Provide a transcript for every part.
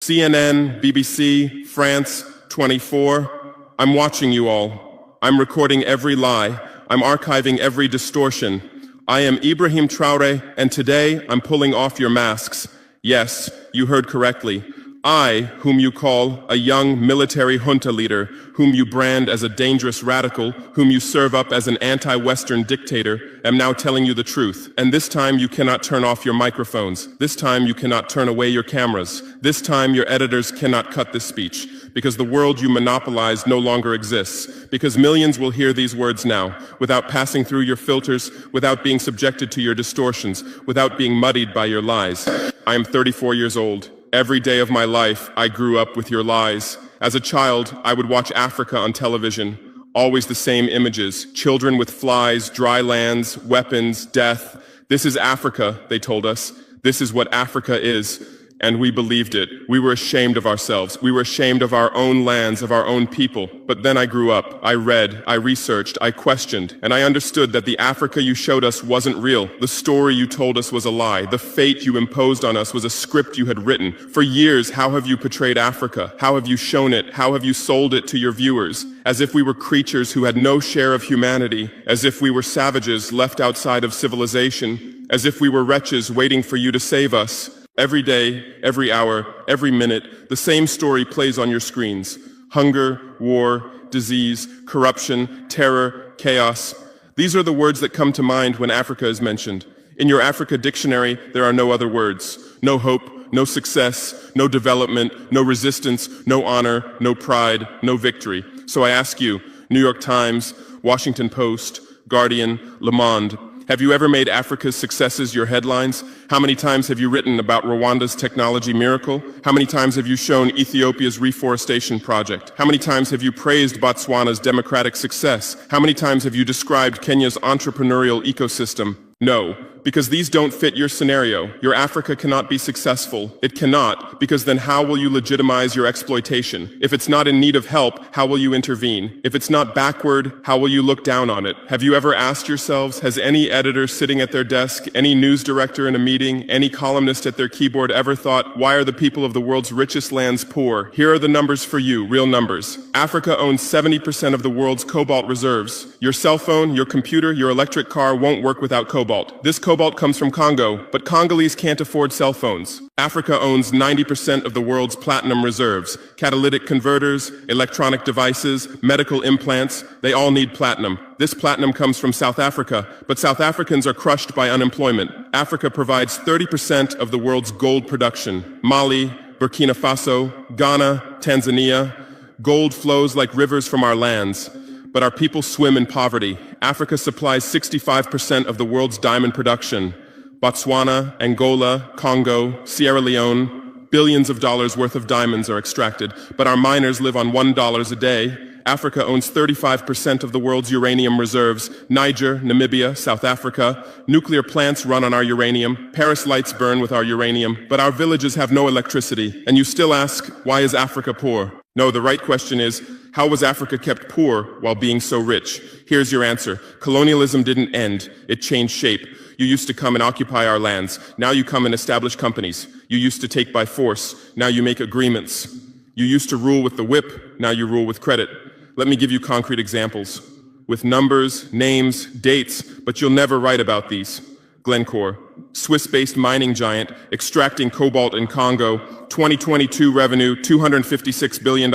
CNN, BBC, France 24. I'm watching you all. I'm recording every lie. I'm archiving every distortion. I am Ibrahim Traore, and today I'm pulling off your masks. Yes, you heard correctly. I, whom you call a young military junta leader, whom you brand as a dangerous radical, whom you serve up as an anti-Western dictator, am now telling you the truth. And this time you cannot turn off your microphones. This time you cannot turn away your cameras. This time your editors cannot cut this speech. Because the world you monopolize no longer exists. Because millions will hear these words now, without passing through your filters, without being subjected to your distortions, without being muddied by your lies. I am 34 years old. Every day of my life, I grew up with your lies. As a child, I would watch Africa on television. Always the same images. Children with flies, dry lands, weapons, death. This is Africa, they told us. This is what Africa is. And we believed it. We were ashamed of ourselves. We were ashamed of our own lands, of our own people. But then I grew up. I read, I researched, I questioned, and I understood that the Africa you showed us wasn't real. The story you told us was a lie. The fate you imposed on us was a script you had written. For years, how have you portrayed Africa? How have you shown it? How have you sold it to your viewers? As if we were creatures who had no share of humanity, as if we were savages left outside of civilization, as if we were wretches waiting for you to save us. Every day, every hour, every minute, the same story plays on your screens. Hunger, war, disease, corruption, terror, chaos. These are the words that come to mind when Africa is mentioned. In your Africa dictionary, there are no other words. No hope, no success, no development, no resistance, no honor, no pride, no victory. So I ask you, New York Times, Washington Post, Guardian, Le Monde, have you ever made Africa's successes your headlines? How many times have you written about Rwanda's technology miracle? How many times have you shown Ethiopia's reforestation project? How many times have you praised Botswana's democratic success? How many times have you described Kenya's entrepreneurial ecosystem? No, because these don't fit your scenario. Your Africa cannot be successful. It cannot, because then how will you legitimize your exploitation? If it's not in need of help, how will you intervene? If it's not backward, how will you look down on it? Have you ever asked yourselves, has any editor sitting at their desk, any news director in a meeting, any columnist at their keyboard ever thought, why are the people of the world's richest lands poor? Here are the numbers for you, real numbers. Africa owns 70% of the world's cobalt reserves. Your cell phone, your computer, your electric car won't work without cobalt. This cobalt comes from Congo, but Congolese can't afford cell phones. Africa owns 90% of the world's platinum reserves. Catalytic converters, electronic devices, medical implants, they all need platinum. This platinum comes from South Africa, but South Africans are crushed by unemployment. Africa provides 30% of the world's gold production. Mali, Burkina Faso, Ghana, Tanzania. Gold flows like rivers from our lands. But our people swim in poverty. Africa supplies 65% of the world's diamond production. Botswana, Angola, Congo, Sierra Leone, billions of dollars worth of diamonds are extracted, but our miners live on $1 a day. Africa owns 35% of the world's uranium reserves. Niger, Namibia, South Africa. Nuclear plants run on our uranium. Paris lights burn with our uranium. But our villages have no electricity. And you still ask, why is Africa poor? No, the right question is, how was Africa kept poor while being so rich? Here's your answer. Colonialism didn't end. It changed shape. You used to come and occupy our lands. Now you come and establish companies. You used to take by force. Now you make agreements. You used to rule with the whip. Now you rule with credit. Let me give you concrete examples. With numbers, names, dates, but you'll never write about these. Glencore, Swiss-based mining giant, extracting cobalt in Congo. 2022 revenue, $256 billion.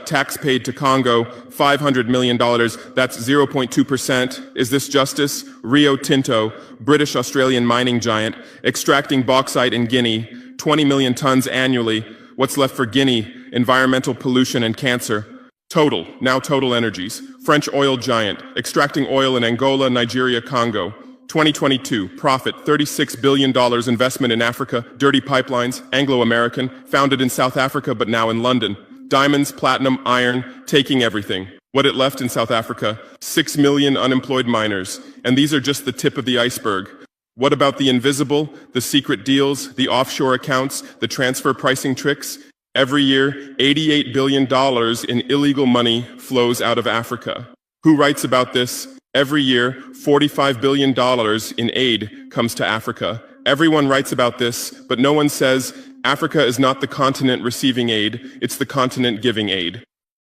Tax paid to Congo, $500 million. That's 0.2%. Is this justice? Rio Tinto, British-Australian mining giant, extracting bauxite in Guinea, 20 million tons annually. What's left for Guinea? Environmental pollution and cancer. Total, now Total Energies, French oil giant, extracting oil in Angola, Nigeria, Congo. 2022, profit, $36 billion investment in Africa, dirty pipelines, Anglo-American, founded in South Africa but now in London. Diamonds, platinum, iron, taking everything. What it left in South Africa, 6 million unemployed miners. And these are just the tip of the iceberg. What about the invisible, the secret deals, the offshore accounts, the transfer pricing tricks? Every year, $88 billion in illegal money flows out of Africa. Who writes about this? Every year, $45 billion in aid comes to Africa. Everyone writes about this, but no one says Africa is not the continent receiving aid, it's the continent giving aid.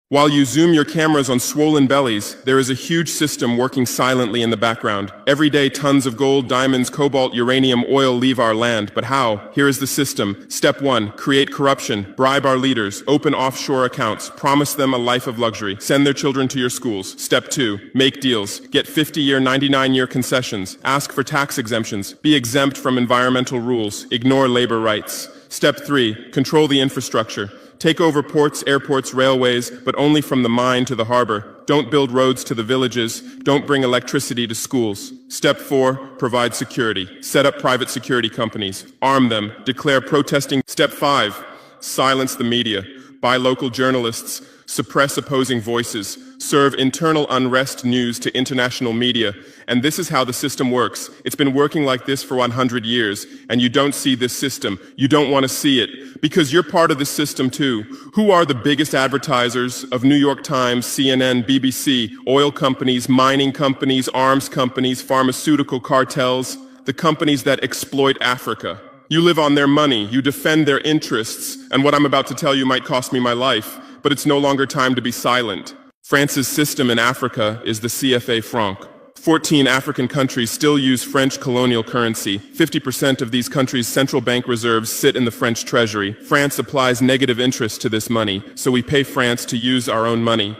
While you zoom your cameras on swollen bellies, there is a huge system working silently in the background. Every day, tons of gold, diamonds, cobalt, uranium, oil leave our land. But how? Here is the system. Step 1, create corruption, bribe our leaders, open offshore accounts, promise them a life of luxury, send their children to your schools. Step 2, make deals, get 50-year, 99-year concessions, ask for tax exemptions, be exempt from environmental rules, ignore labor rights. Step 3, control the infrastructure. Take over ports, airports, railways, but only from the mine to the harbor. Don't build roads to the villages. Don't bring electricity to schools. Step 4, provide security. Set up private security companies. Arm them. Declare protesting. Step 5, silence the media. Buy local journalists. Suppress opposing voices. Serve internal unrest news to international media. And this is how the system works. It's been working like this for 100 years, and you don't see this system. You don't want to see it, because you're part of the system too. Who are the biggest advertisers of New York Times, CNN, BBC, oil companies, mining companies, arms companies, pharmaceutical cartels, the companies that exploit Africa? You live on their money, you defend their interests, and what I'm about to tell you might cost me my life, but it's no longer time to be silent. France's system in Africa is the CFA franc. 14 African countries still use French colonial currency. 50% of these countries' central bank reserves sit in the French treasury. France applies negative interest to this money, so we pay France to use our own money.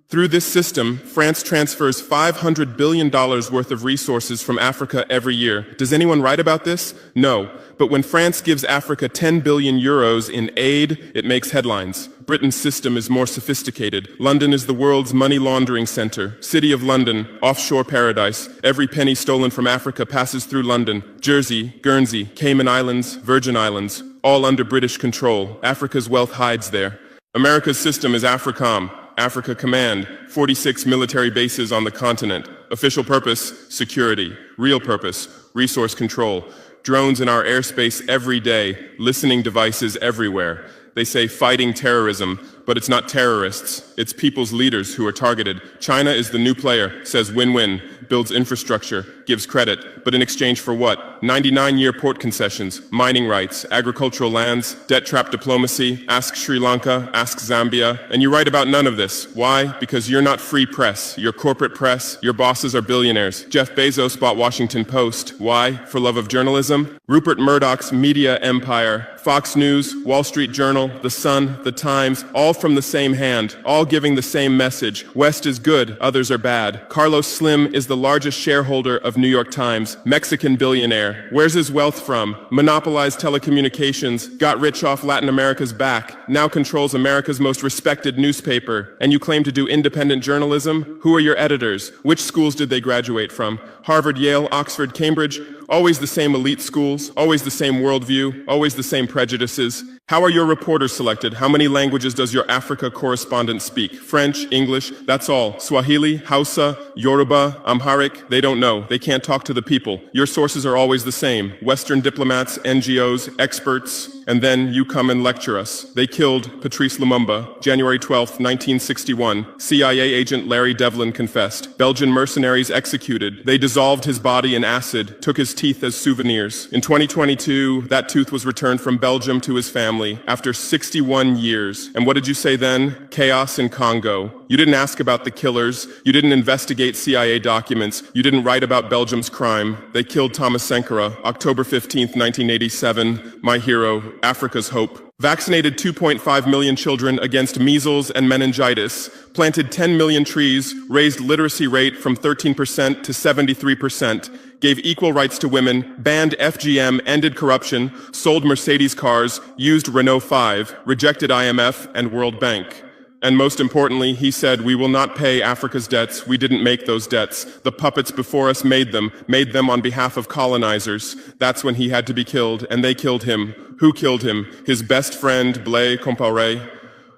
Through this system, France transfers $500 billion worth of resources from Africa every year. Does anyone write about this? No. But when France gives Africa 10 billion euros in aid, it makes headlines. Britain's system is more sophisticated. London is the world's money laundering center. City of London, offshore paradise. Every penny stolen from Africa passes through London. Jersey, Guernsey, Cayman Islands, Virgin Islands, all under British control. Africa's wealth hides there. America's system is AFRICOM, Africa Command, 46 military bases on the continent. Official purpose, security. Real purpose, resource control. Drones in our airspace every day, listening devices everywhere. They say fighting terrorism, but it's not terrorists. It's people's leaders who are targeted. China is the new player, says win-win, builds infrastructure, gives credit, but in exchange for what? 99-year port concessions, mining rights, agricultural lands, debt-trap diplomacy, ask Sri Lanka, ask Zambia, and you write about none of this. Why? Because you're not free press. You're corporate press. Your bosses are billionaires. Jeff Bezos bought Washington Post. Why? For love of journalism? Rupert Murdoch's media empire, Fox News, Wall Street Journal, The Sun, The Times, all from the same hand, all giving the same message. West is good, others are bad. Carlos Slim is the largest shareholder of New York Times, Mexican billionaire. Where's his wealth from? Monopolized telecommunications, got rich off Latin America's back, now controls America's most respected newspaper. And you claim to do independent journalism? Who are your editors? Which schools did they graduate from? Harvard, Yale, Oxford, Cambridge? Always the same elite schools, always the same worldview, always the same prejudices. How are your reporters selected? How many languages does your Africa correspondent speak? French, English, that's all. Swahili, Hausa, Yoruba, Amharic, they don't know. They can't talk to the people. Your sources are always the same. Western diplomats, NGOs, experts, and then you come and lecture us. They killed Patrice Lumumba, January 12, 1961. CIA agent Larry Devlin confessed. Belgian mercenaries executed. They dissolved his body in acid, took his teeth as souvenirs. In 2022, that tooth was returned from Belgium to his family after 61 years. And what did you say then? Chaos in Congo. You didn't ask about the killers. You didn't investigate CIA documents. You didn't write about Belgium's crime. They killed Thomas Sankara, October 15, 1987. My hero, Africa's hope. Vaccinated 2.5 million children against measles and meningitis, planted 10 million trees, raised literacy rate from 13% to 73%, gave equal rights to women, banned FGM, ended corruption, sold Mercedes cars, used Renault 5, rejected IMF and World Bank. And most importantly, he said, we will not pay Africa's debts. We didn't make those debts. The puppets before us made them on behalf of colonizers. That's when he had to be killed, and they killed him. Who killed him? His best friend, Blaise Compaoré.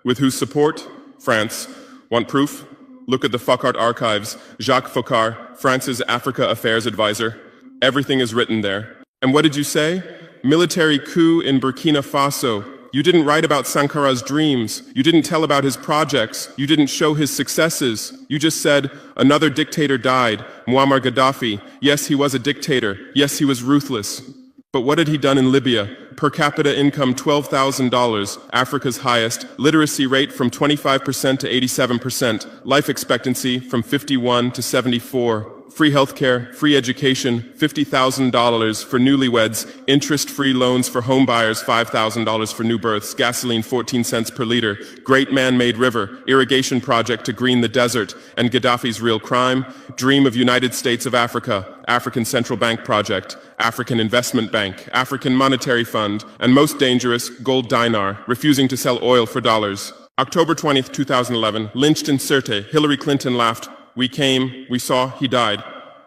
With whose support? France. Want proof? Look at the Focart archives. Jacques Faucard, France's Africa Affairs advisor. Everything is written there. And what did you say? Military coup in Burkina Faso. You didn't write about Sankara's dreams. You didn't tell about his projects. You didn't show his successes. You just said, another dictator died, Muammar Gaddafi. Yes, he was a dictator. Yes, he was ruthless. But what had he done in Libya? per capita income $12,000, Africa's highest, literacy rate from 25% to 87%, life expectancy from 51 to 74. Free healthcare, free education, $50,000 for newlyweds, interest-free loans for homebuyers, $5,000 for new births, gasoline 14 cents per liter, great man-made river, irrigation project to green the desert, and Gaddafi's real crime, dream of United States of Africa, African Central Bank project, African Investment Bank, African Monetary Fund, and most dangerous, gold dinar, refusing to sell oil for dollars. October 20th, 2011, lynched in Sirte, Hillary Clinton laughed. We came, we saw, he died.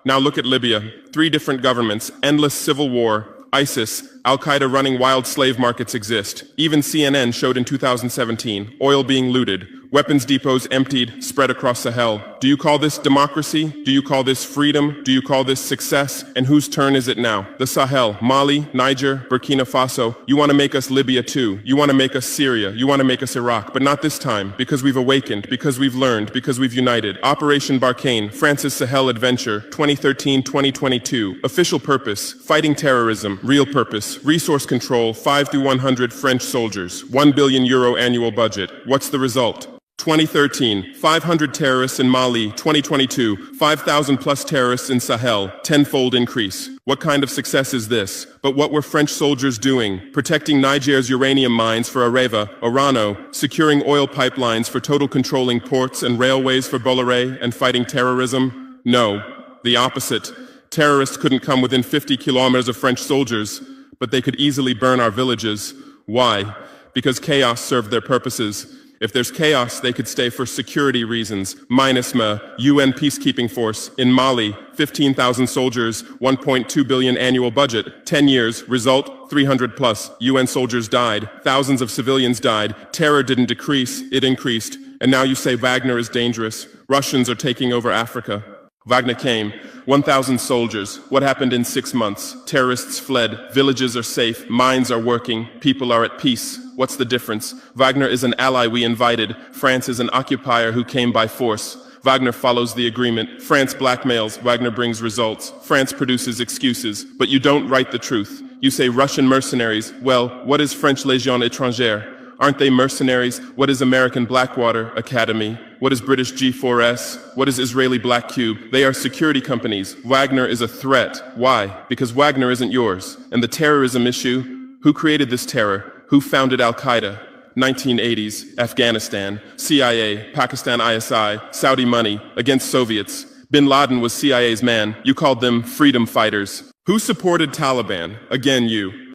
Now look at Libya. 3 different governments, endless civil war, ISIS, Al-Qaeda running wild slave markets exist. Even CNN showed in 2017, oil being looted, weapons depots emptied, spread across Sahel. Do you call this democracy? Do you call this freedom? Do you call this success? And whose turn is it now? The Sahel, Mali, Niger, Burkina Faso. You want to make us Libya too. You want to make us Syria. You want to make us Iraq. But not this time, because we've awakened, because we've learned, because we've united. Operation Barkhane, France's Sahel adventure, 2013-2022. Official purpose, fighting terrorism. Real purpose, resource control, 5 to 100 French soldiers. €1 billion annual budget. What's the result? 2013, 500 terrorists in Mali. 2022, 5,000 plus terrorists in Sahel, 10-fold increase. What kind of success is this? But what were French soldiers doing? Protecting Niger's uranium mines for Areva, Orano, securing oil pipelines for Total, controlling ports and railways for Bolloré, and fighting terrorism? No, the opposite. Terrorists couldn't come within 50 kilometers of French soldiers, but they could easily burn our villages. Why? Because chaos served their purposes. If there's chaos, they could stay for security reasons. MINUSMA, UN peacekeeping force. In Mali, 15,000 soldiers, 1.2 billion annual budget. 10 years, result, 300 plus. UN soldiers died. Thousands of civilians died. Terror didn't decrease, it increased. And now you say Wagner is dangerous. Russians are taking over Africa. Wagner came, 1,000 soldiers. What happened in 6 months? Terrorists fled, villages are safe, mines are working, people are at peace. What's the difference? Wagner is an ally we invited. France is an occupier who came by force. Wagner follows the agreement. France blackmails, Wagner brings results. France produces excuses, but you don't write the truth. You say Russian mercenaries. Well, what is French Légion étrangère? Aren't they mercenaries? What is American Blackwater Academy? What is British G4S? What is Israeli Black Cube? They are security companies. Wagner is a threat. Why? Because Wagner isn't yours. And the terrorism issue, who created this terror? Who founded Al-Qaeda? 1980s, Afghanistan, CIA, Pakistan ISI, Saudi money, against Soviets. Bin Laden was CIA's man. You called them freedom fighters. Who supported Taliban? Again, you.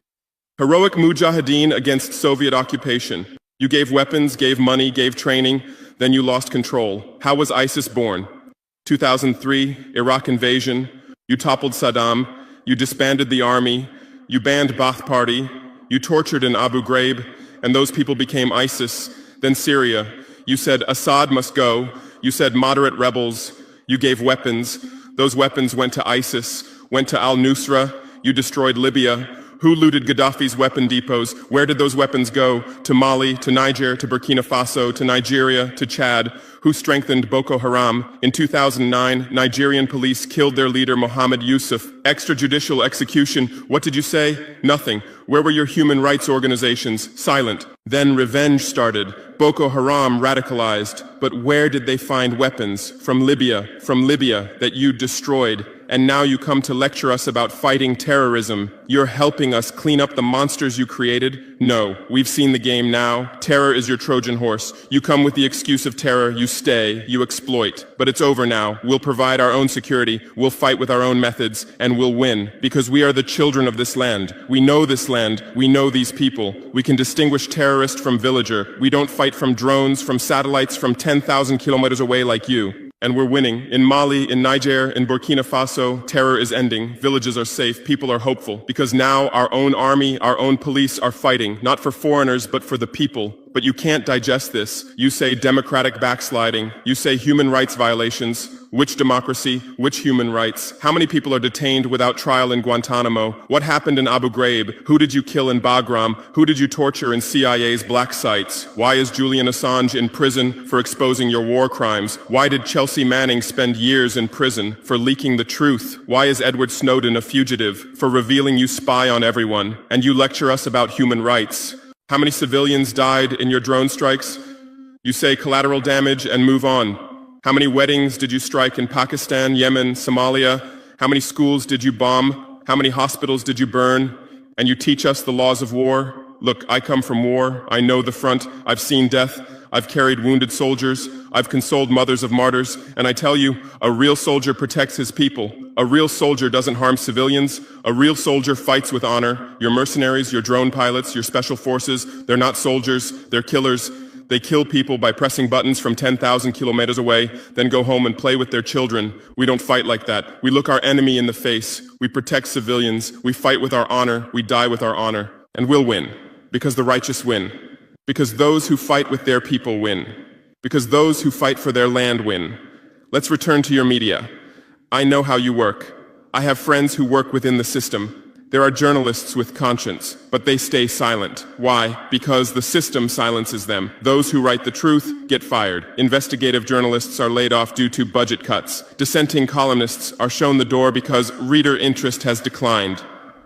Heroic mujahideen against Soviet occupation. You gave weapons, gave money, gave training, then you lost control. How was ISIS born? 2003, Iraq invasion. You toppled Saddam. You disbanded the army. You banned Ba'ath Party. You tortured in Abu Ghraib, and those people became ISIS. Then Syria. You said Assad must go. You said moderate rebels. You gave weapons. Those weapons went to ISIS, went to al-Nusra. You destroyed Libya. Who looted Gaddafi's weapon depots? Where did those weapons go? To Mali, to Niger, to Burkina Faso, to Nigeria, to Chad? Who strengthened Boko Haram? In 2009, Nigerian police killed their leader Mohammed Yusuf. Extrajudicial execution. What did you say? Nothing. Where were your human rights organizations? Silent. Then revenge started. Boko Haram radicalized. But where did they find weapons? From Libya that you destroyed. And now you come to lecture us about fighting terrorism. You're helping us clean up the monsters you created? No, we've seen the game now. Terror is your Trojan horse. You come with the excuse of terror, you stay, you exploit. But it's over now. We'll provide our own security, we'll fight with our own methods, and we'll win. Because we are the children of this land. We know this land, we know these people. We can distinguish terrorist from villager. We don't fight from drones, from satellites, from 10,000 kilometers away like you. And we're winning. In Mali, in Niger, in Burkina Faso, terror is ending. Villages are safe. People are hopeful. Because now our own army, our own police are fighting, not for foreigners, but for the people. But But you can't digest this. You say democratic backsliding. You say human rights violations. Which democracy? Which human rights? How many people are detained without trial in Guantanamo? What happened in Abu Ghraib? Who did you kill in Bagram? Who did you torture in CIA's black sites? Why is Julian Assange in prison for exposing your war crimes? Why did Chelsea Manning spend years in prison for leaking the truth? Why is Edward Snowden a fugitive for revealing you spy on everyone? And you lecture us about human rights. How many civilians died in your drone strikes? You say collateral damage and move on. How many weddings did you strike in Pakistan, Yemen, Somalia? How many schools did you bomb? How many hospitals did you burn? And you teach us the laws of war? Look, I come from war. I know the front. I've seen death. I've carried wounded soldiers. I've consoled mothers of martyrs. And I tell you, a real soldier protects his people. A real soldier doesn't harm civilians. A real soldier fights with honor. Your mercenaries, your drone pilots, your special forces, they're not soldiers. They're killers. They kill people by pressing buttons from 10,000 kilometers away, then go home and play with their children. We don't fight like that. We look our enemy in the face. We protect civilians. We fight with our honor. We die with our honor. And we'll win. Because the righteous win. Because those who fight with their people win. Because those who fight for their land win. Let's return to your media. I know how you work. I have friends who work within the system. There are journalists with conscience, but they stay silent. Why? Because the system silences them. Those who write the truth get fired. Investigative journalists are laid off due to budget cuts. Dissenting columnists are shown the door because reader interest has declined.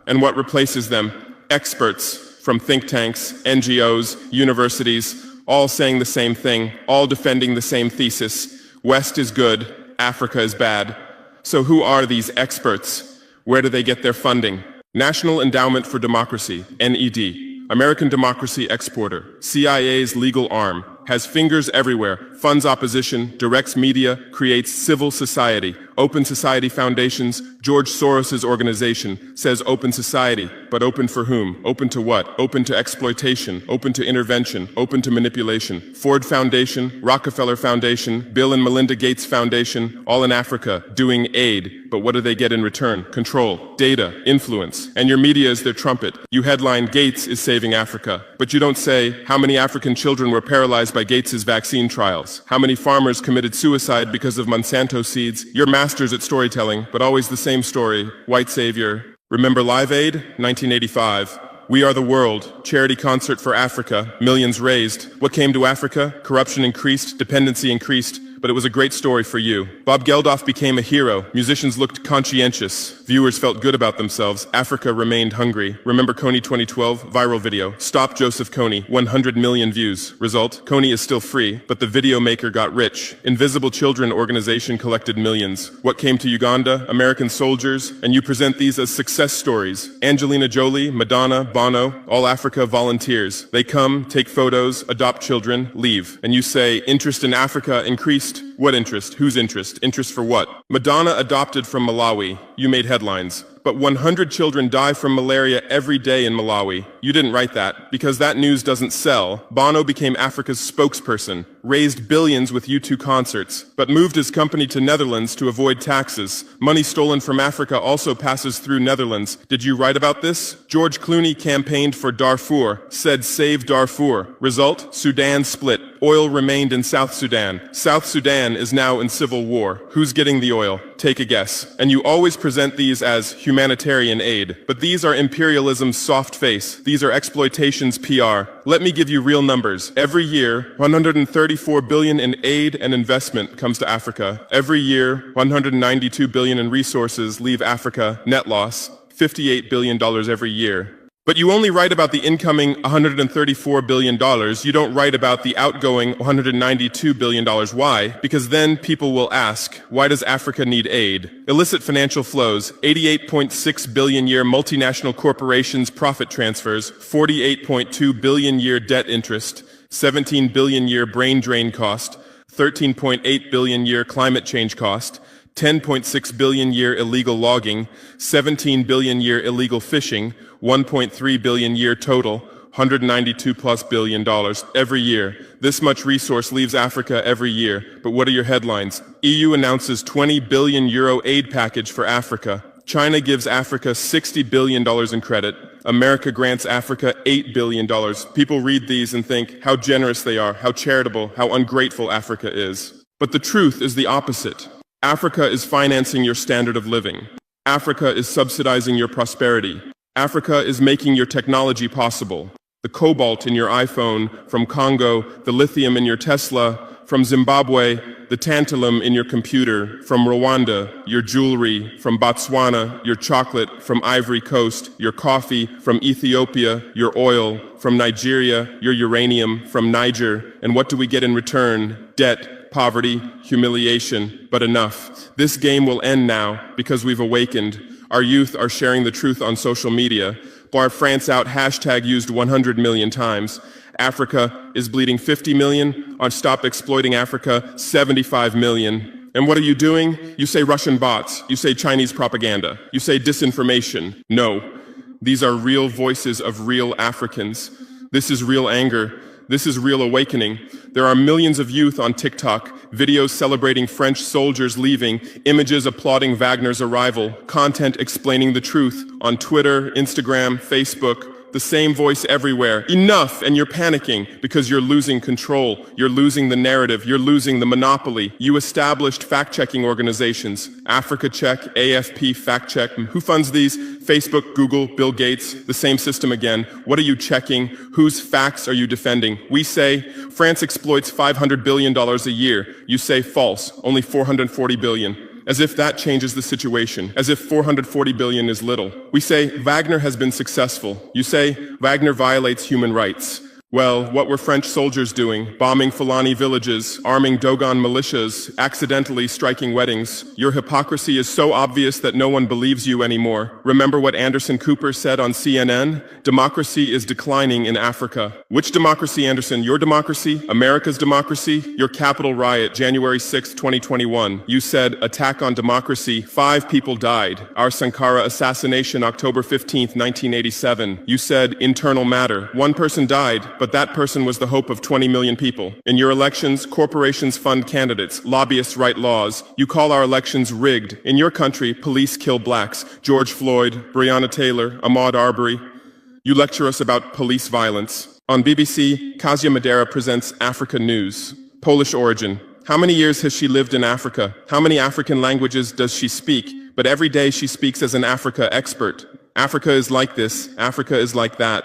And what replaces them? Experts from think tanks, NGOs, universities, all saying the same thing, all defending the same thesis. West is good, Africa is bad. So who are these experts? Where do they get their funding? National Endowment for Democracy, NED, American democracy exporter, CIA's legal arm, has fingers everywhere, funds opposition, directs media, creates civil society. Open Society Foundations, George Soros's organization, says open society, but open for whom? Open to what? Open to exploitation, open to intervention, open to manipulation. Ford Foundation, Rockefeller Foundation, Bill and Melinda Gates Foundation, all in Africa, doing aid. But what do they get in return? Control, data, influence. And your media is their trumpet. You headline, Gates is saving Africa. But you don't say, how many African children were paralyzed by Gates's vaccine trials? How many farmers committed suicide because of Monsanto seeds? You're masters at storytelling, but always the same story. White savior. Remember Live Aid? 1985. We Are the World, charity concert for Africa, millions raised. What came to Africa? Corruption increased, dependency increased, but it was a great story for you. Bob Geldof became a hero. Musicians looked conscientious. Viewers felt good about themselves. Africa remained hungry. Remember Kony 2012? Viral video. Stop Joseph Kony. 100 million views. Result? Kony is still free, but the video maker got rich. Invisible Children organization collected millions. What came to Uganda? American soldiers. And you present these as success stories. Angelina Jolie, Madonna, Bono, all Africa volunteers. They come, take photos, adopt children, leave. And you say, interest in Africa increased. What interest? Whose interest? Interest for what? Madonna adopted from Malawi. You made headlines. But 100 children die from malaria every day in Malawi. You didn't write that, because that news doesn't sell. Bono became Africa's spokesperson, raised billions with U2 concerts, but moved his company to Netherlands to avoid taxes. Money stolen from Africa also passes through Netherlands. Did you write about this? George Clooney campaigned for Darfur, said save Darfur. Result? Sudan split. Oil remained in South Sudan. South Sudan is now in civil war. Who's getting the oil? Take a guess. And you always present these as humanitarian aid. But these are imperialism's soft face. These are exploitation's PR. Let me give you real numbers. Every year, 134 billion in aid and investment comes to Africa. Every year, 192 billion in resources leave Africa, net loss, $58 billion every year. But you only write about the incoming $134 billion. You don't write about the outgoing $192 billion. Why? Because then people will ask, why does Africa need aid? Illicit financial flows, 88.6 billion year multinational corporations profit transfers, 48.2 billion year debt interest, 17 billion year brain drain cost, 13.8 billion year climate change cost, 10.6 billion year illegal logging, 17 billion year illegal fishing, 1.3 billion year total, $192+ billion every year. This much resource leaves Africa every year. But what are your headlines? EU announces 20 billion euro aid package for Africa. China gives Africa $60 billion in credit. America grants Africa $8 billion. People read these and think how generous they are, how charitable, how ungrateful Africa is. But the truth is the opposite. Africa is financing your standard of living. Africa is subsidizing your prosperity. Africa is making your technology possible. The cobalt in your iPhone from Congo, the lithium in your Tesla from Zimbabwe, the tantalum in your computer from Rwanda, your jewelry from Botswana, your chocolate from Ivory Coast, your coffee from Ethiopia, your oil from Nigeria, your uranium from Niger. And what do we get in return? Debt, poverty, humiliation, but enough. This game will end now because we've awakened. Our youth are sharing the truth on social media. Bar France out hashtag used 100 million times. Africa is bleeding 50 million. On Stop Exploiting Africa, 75 million. And what are you doing? You say Russian bots. You say Chinese propaganda. You say disinformation. No. These are real voices of real Africans. This is real anger. This is real awakening. There are millions of youth on TikTok, videos celebrating French soldiers leaving, images applauding Wagner's arrival, content explaining the truth on Twitter, Instagram, Facebook. The same voice everywhere. Enough, and you're panicking because you're losing control. You're losing the narrative. You're losing the monopoly. You established fact-checking organizations. Africa Check, AFP Fact Check. Who funds these? Facebook, Google, Bill Gates. The same system again. What are you checking? Whose facts are you defending? We say France exploits $500 billion a year. You say false. Only $440 billion. As if that changes the situation, as if 440 billion is little. We say Wagner has been successful. You say Wagner violates human rights. Well, what were French soldiers doing? Bombing Fulani villages, arming Dogon militias, accidentally striking weddings. Your hypocrisy is so obvious that no one believes you anymore. Remember what Anderson Cooper said on CNN? Democracy is declining in Africa. Which democracy, Anderson? Your democracy? America's democracy? Your Capitol riot, January 6, 2021. You said, attack on democracy. 5 people died. Our Sankara assassination, October 15, 1987. You said, internal matter. 1 person died, but that person was the hope of 20 million people. In your elections, corporations fund candidates, lobbyists write laws. You call our elections rigged. In your country, police kill blacks. George Floyd, Breonna Taylor, Ahmaud Arbery. You lecture us about police violence. On BBC, Kasia Madera presents Africa News. Polish origin. How many years has she lived in Africa? How many African languages does she speak? But every day she speaks as an Africa expert. Africa is like this. Africa is like that.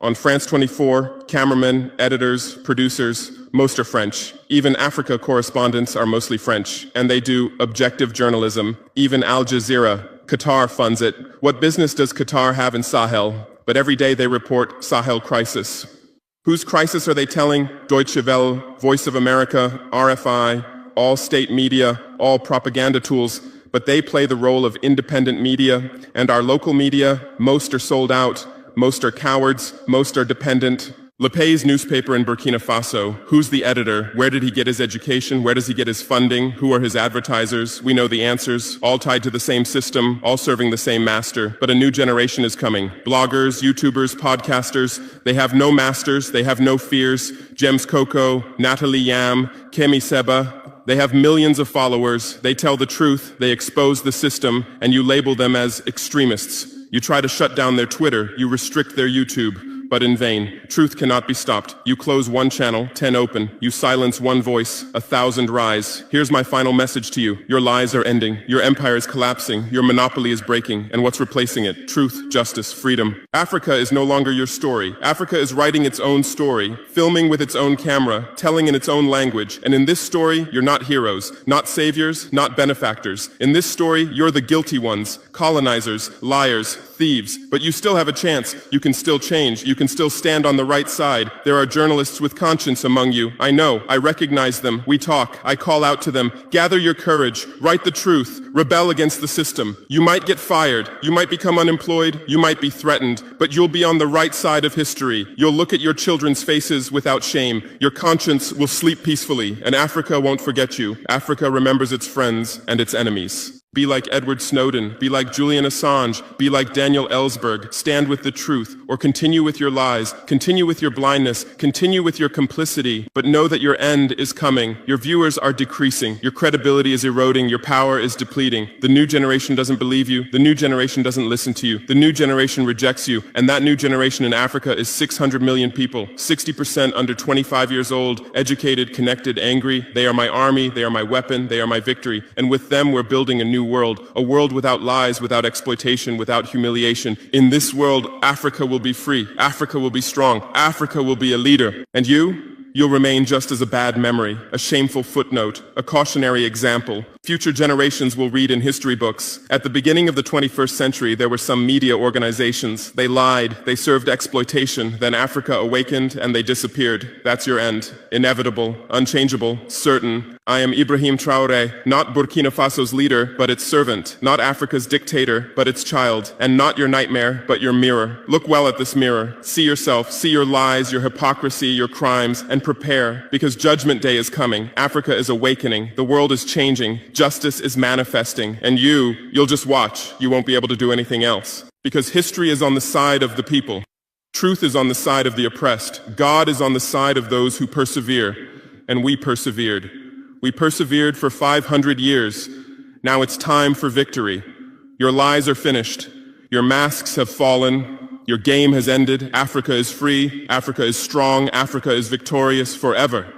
On France 24, cameramen, editors, producers, most are French. Even Africa correspondents are mostly French, and they do objective journalism. Even Al Jazeera. Qatar funds it. What business does Qatar have in Sahel? But every day they report Sahel crisis. Whose crisis are they telling? Deutsche Welle, Voice of America, RFI, all state media, all propaganda tools. But they play the role of independent media, and our local media, most are sold out. Most are cowards, most are dependent. Le Pays newspaper in Burkina Faso. Who's the editor? Where did he get his education? Where does he get his funding? Who are his advertisers? We know the answers, all tied to the same system, all serving the same master. But a new generation is coming. Bloggers, YouTubers, podcasters, they have no masters, they have no fears. James Coco, Natalie Yam, Kemi Seba, they have millions of followers. They tell the truth, they expose the system, and you label them as extremists. You try to shut down their Twitter, you restrict their YouTube, but in vain. Truth cannot be stopped. You close one channel, 10 open. You silence one voice, 1,000 rise. Here's my final message to you. Your lies are ending. Your empire is collapsing. Your monopoly is breaking. And what's replacing it? Truth, justice, freedom. Africa is no longer your story. Africa is writing its own story, filming with its own camera, telling in its own language. And in this story, you're not heroes, not saviors, not benefactors. In this story, you're the guilty ones, colonizers, liars, thieves. But you still have a chance. You can still change. You can still stand on the right side. There are journalists with conscience among you. I know. I recognize them. We talk. I call out to them. Gather your courage. Write the truth. Rebel against the system. You might get fired. You might become unemployed. You might be threatened. But you'll be on the right side of history. You'll look at your children's faces without shame. Your conscience will sleep peacefully. And Africa won't forget you. Africa remembers its friends and its enemies. Be like Edward Snowden, be like Julian Assange, be like Daniel Ellsberg, stand with the truth, or continue with your lies, continue with your blindness, continue with your complicity, but know that your end is coming. Your viewers are decreasing, your credibility is eroding, your power is depleting. The new generation doesn't believe you, the new generation doesn't listen to you, the new generation rejects you, and that new generation in Africa is 600 million people, 60% under 25 years old, educated, connected, angry. They are my army, they are my weapon, they are my victory, and with them we're building a new world, a world without lies, without exploitation, without humiliation. In this world, Africa will be free, Africa will be strong, Africa will be a leader. And you'll remain just as a bad memory, a shameful footnote, a cautionary example. Future generations will read in history books. At the beginning of the 21st century, there were some media organizations. They lied, they served exploitation, then Africa awakened and they disappeared. That's your end. Inevitable, unchangeable, certain. I am Ibrahim Traoré, not Burkina Faso's leader, but its servant, not Africa's dictator, but its child, and not your nightmare, but your mirror. Look well at this mirror. See yourself, see your lies, your hypocrisy, your crimes, and prepare, because Judgment Day is coming. Africa is awakening. The world is changing. Justice is manifesting. And you'll just watch. You won't be able to do anything else. Because history is on the side of the people. Truth is on the side of the oppressed. God is on the side of those who persevere. And we persevered. We persevered for 500 years. Now it's time for victory. Your lies are finished. Your masks have fallen. Your game has ended. Africa is free. Africa is strong. Africa is victorious forever.